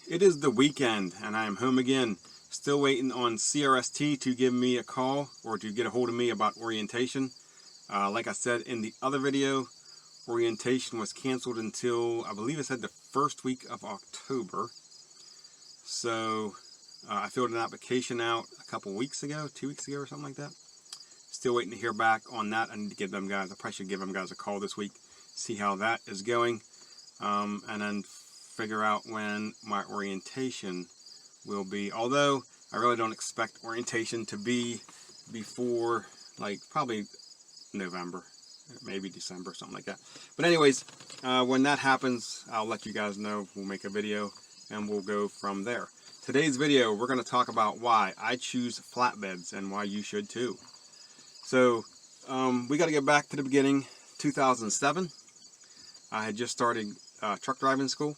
It is the weekend and I am home again. Still waiting on CRST to give me a call or to get a hold of me about orientation. Like I said in the other video, orientation was canceled until, I believe it said the first week of October. So I filled an application out a couple weeks ago, 2 weeks ago or something like that. Still waiting to hear back on that. I need to give them guys, I probably should give them guys a call this week, see how that is going, and then figure out when my orientation will be. Although I really don't expect orientation to be before like probably November, maybe December, something like that. But anyways, when that happens, I'll let you guys know. We'll make a video and we'll go from there. Today's video, we're going to talk about why I choose flatbeds and why you should too. So we got to get back to the beginning. 2007, I had just started truck driving school.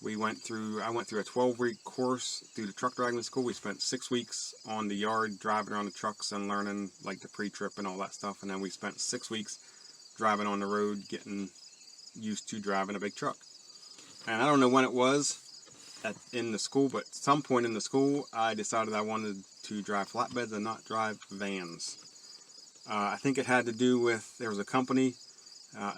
I went through a 12-week course through the truck driving school. We spent 6 weeks on the yard driving around the trucks and learning like the pre-trip and all that stuff. And then we spent 6 weeks driving on the road, getting used to driving a big truck. And I don't know when it was in the school, but at some point in the school, I decided I wanted to drive flatbeds and not drive vans. I think it had to do with, there was a company,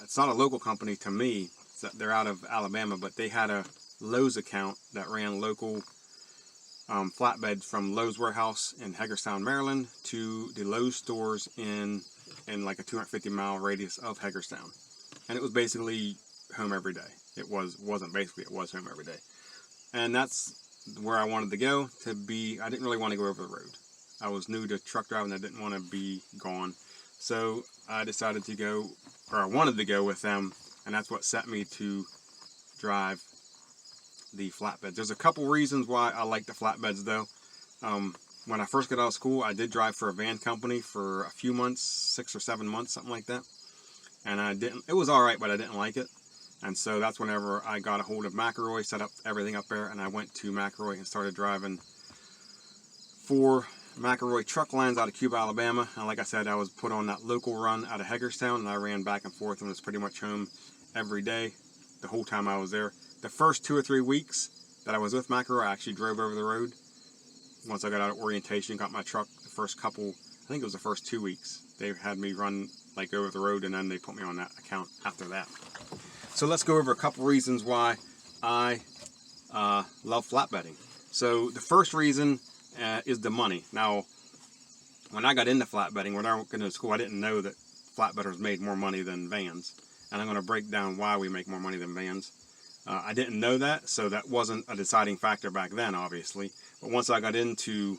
it's not a local company to me, they're out of Alabama, but they had a Lowe's account that ran local flatbed from Lowe's warehouse in Hagerstown, Maryland to the Lowe's stores in like a 250-mile radius of Hagerstown. And it was basically home every day. It was home every day. And that's where I wanted to go to be. I didn't really want to go over the road. I was new to truck driving. I didn't want to be gone. So I decided to go, or I wanted to go with them, and that's what set me to drive the flatbed. There's a couple reasons why I like the flatbeds though. When I first got out of school, I did drive for a van company for a few months, 6 or 7 months, something like that. And it was alright, but I didn't like it. And so that's whenever I got a hold of McElroy, set up everything up there, and I went to McElroy and started driving for McElroy truck lines out of Cuba, Alabama. And like I said, I was put on that local run out of Hagerstown, and I ran back and forth and was pretty much home every day the whole time I was there. The first 2 or 3 weeks that I was with McElroy, I actually drove over the road. Once I got out of orientation, got my truck, the first couple, I think it was the first 2 weeks, they had me run like over the road, and then they put me on that account after that. So let's go over a couple reasons why I love flatbedding. So the first reason is the money. Now, when I got into flatbedding, when I went into school, I didn't know that flatbedders made more money than vans. And I'm going to break down why we make more money than vans. I didn't know that, so that wasn't a deciding factor back then, obviously. But once I got into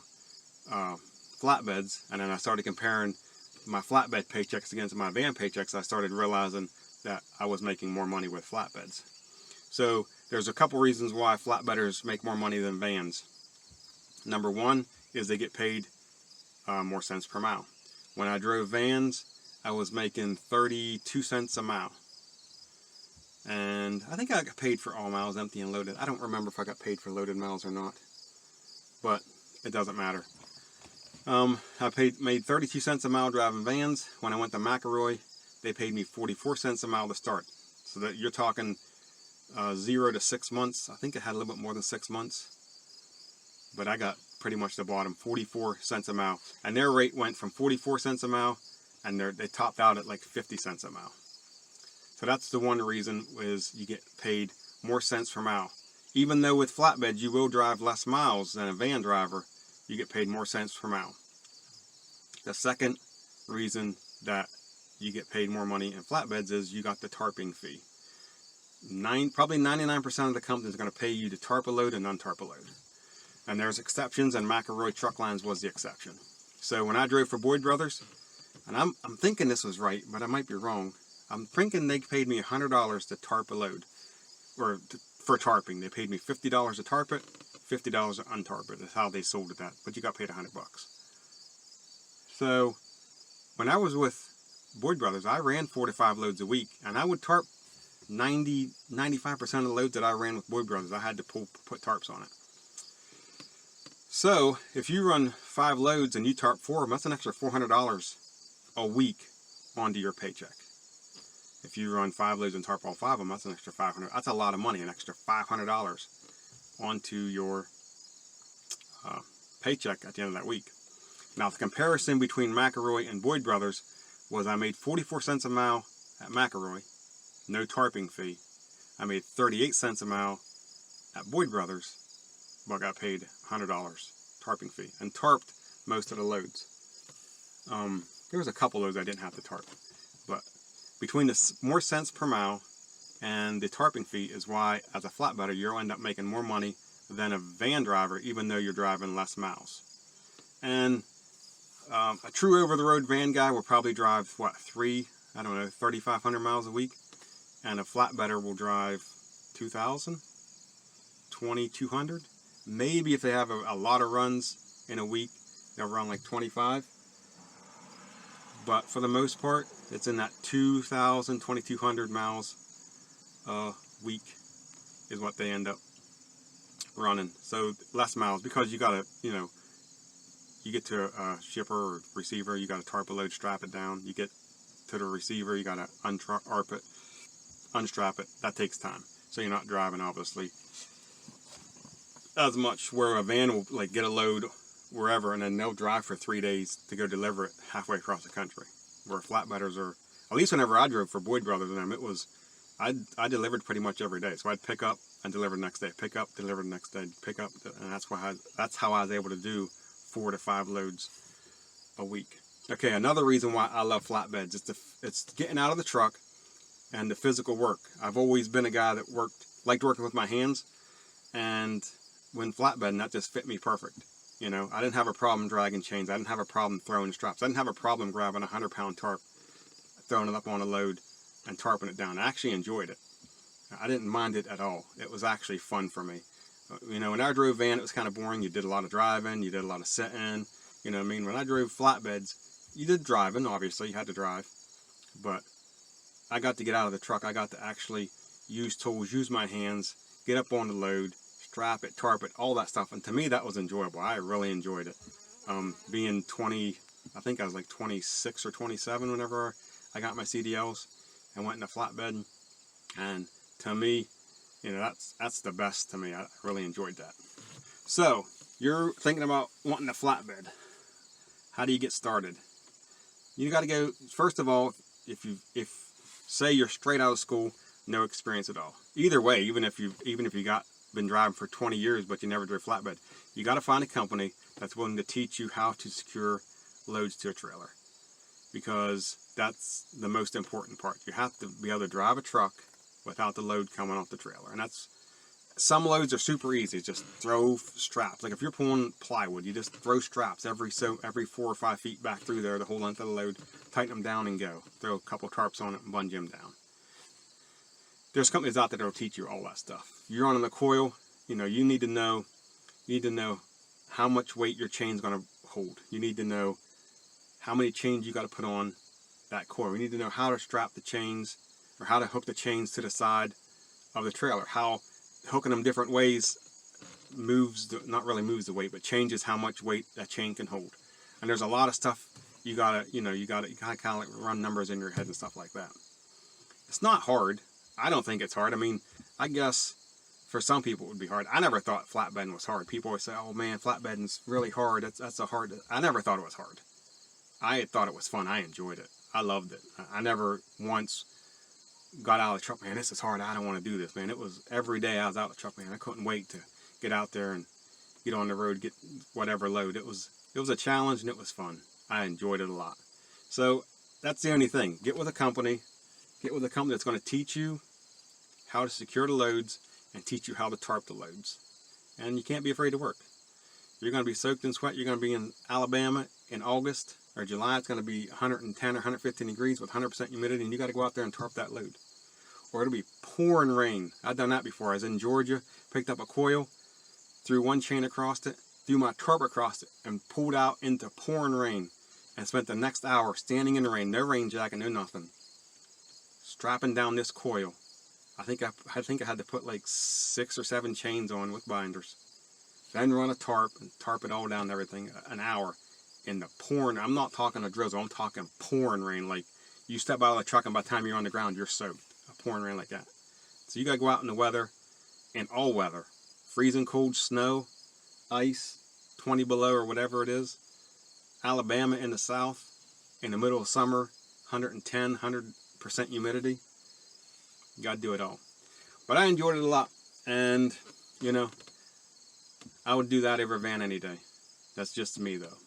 flatbeds, and then I started comparing my flatbed paychecks against my van paychecks, I started realizing that I was making more money with flatbeds. So there's a couple reasons why flatbedders make more money than vans. Number one is they get paid more cents per mile. When I drove vans, I was making 32 cents a mile. And I think I got paid for all miles empty and loaded. I don't remember if I got paid for loaded miles or not, but it doesn't matter. I made 32 cents a mile driving vans. When I went to McElroy, they paid me 44 cents a mile to start. So that you're talking 0 to 6 months. I think I had a little bit more than 6 months, but I got pretty much the bottom, 44 cents a mile. And their rate went from 44 cents a mile, and they topped out at like 50 cents a mile. So that's the one reason, is you get paid more cents per mile. Even though with flatbeds you will drive less miles than a van driver, you get paid more cents per mile. The second reason that you get paid more money in flatbeds is you got the tarping fee. Probably 99% of the companies are going to pay you to tarp a load and untarp a load. And there's exceptions, and McElroy Truck Lines was the exception. So when I drove for Boyd Brothers, and I'm thinking this was right, but I might be wrong. I'm thinking they paid me $100 to tarp a load, or for tarping. They paid me $50 to tarp it, $50 to untarp it. That's how they sold it that. But you got paid $100. So when I was with Boyd Brothers, I ran 4 to 5 loads a week, and I would tarp 95% of the loads that I ran with Boyd Brothers. I had to put tarps on it. So if you run 5 loads and you tarp 4 of them, that's an extra $400 a week onto your paycheck. If you run 5 loads and tarp all 5 of them, that's an extra $500. That's a lot of money, an extra $500 onto your paycheck at the end of that week. Now, the comparison between McElroy and Boyd Brothers was I made 44 cents a mile at McElroy, no tarping fee. I made 38 cents a mile at Boyd Brothers, but got paid $100 tarping fee, and tarped most of the loads. There was a couple loads I didn't have to tarp, but between the more cents per mile and the tarping fee is why, as a flatbedder, you'll end up making more money than a van driver, even though you're driving less miles. And a true over-the-road van guy will probably drive, 3,500 miles a week, and a flatbedder will drive 2,000, 2,200. Maybe if they have a lot of runs in a week, they'll run like 25. But for the most part, it's in that 2,000, 2,200 miles a week is what they end up running. So less miles, because you gotta, you get to a shipper or receiver, you gotta tarp a load, strap it down. You get to the receiver, you gotta unstrap it. That takes time. So you're not driving, obviously, as much, where a van will like get a load wherever, and then they'll drive for 3 days to go deliver it halfway across the country. Where flatbedders are, at least whenever I drove for Boyd Brothers and them, it was, I delivered pretty much every day. So I'd pick up and deliver the next day, pick up, deliver the next day, pick up, and that's how I was able to do 4 to 5 loads a week. Okay, another reason why I love flatbeds is it's getting out of the truck and the physical work. I've always been a guy that liked working with my hands, and when flatbedding, that just fit me perfect. I didn't have a problem dragging chains. I didn't have a problem throwing straps. I didn't have a problem grabbing a 100-pound tarp, throwing it up on a load, and tarping it down. I actually enjoyed it. I didn't mind it at all. It was actually fun for me. When I drove van, it was kind of boring. You did a lot of driving. You did a lot of sitting. When I drove flatbeds, you did driving, obviously. You had to drive. But I got to get out of the truck. I got to actually use tools, use my hands, get up on the load, strap it, tarp it, all that stuff. And to me, that was enjoyable. I really enjoyed it. Being 20, I think I was like 26 or 27 whenever I got my CDLs and went into flatbed. And to me, that's the best to me. I really enjoyed that. So, you're thinking about wanting a flatbed. How do you get started? You got to go, first of all, if say you're straight out of school, no experience at all. Either way, even if you been driving for 20 years but you never drove flatbed, you got to find a company that's willing to teach you how to secure loads to a trailer, because that's the most important part. You have to be able to drive a truck without the load coming off the trailer. And some loads are super easy. Just throw straps. Like if you're pulling plywood, you just throw straps every 4 or 5 feet back through there, the whole length of the load, tighten them down and go. Throw a couple tarps on it and bungee them down. There's companies out there that will teach you all that stuff. You're on the coil, you need to know how much weight your chain's going to hold. You need to know how many chains you got to put on that coil. You need to know how to strap the chains, or how to hook the chains to the side of the trailer. How hooking them different ways not really moves the weight, but changes how much weight that chain can hold. And there's a lot of stuff you gotta kind of like run numbers in your head and stuff like that. It's not hard. I don't think it's hard. I guess for some people it would be hard. I never thought flatbedding was hard. People always say, "Oh man, flatbedding's really hard. That's a hard." I never thought it was hard. I thought it was fun. I enjoyed it. I loved it. I never once got out of the truck, man, this is hard. I don't want to do this, man. It was every day I was out of the truck, man. I couldn't wait to get out there and get on the road, get whatever load. It was a challenge and it was fun. I enjoyed it a lot. So that's the only thing. Get with a company that's going to teach you how to secure the loads and teach you how to tarp the loads. And you can't be afraid to work. You're going to be soaked in sweat. You're going to be in Alabama in August or July. It's going to be 110 or 115 degrees with 100% humidity, and you got to go out there and tarp that load. Or it'll be pouring rain. I've done that before. I was in Georgia, picked up a coil, threw one chain across it, threw my tarp across it, and pulled out into pouring rain, and spent the next hour standing in the rain, no rain jacket, no nothing, strapping down this coil. I think I had to put like 6 or 7 chains on with binders. Then run a tarp and tarp it all down and everything, an hour in the pouring. I'm not talking a drizzle, I'm talking pouring rain. Like you step out of the truck and by the time you're on the ground, you're soaked. A pouring rain like that. So you got to go out in the weather, in all weather, freezing cold snow, ice, 20 below or whatever it is. Alabama in the south, in the middle of summer, 110, 100% humidity. You gotta do it all. But I enjoyed it a lot, and, you know, I would do that over a van any day. That's just me, though.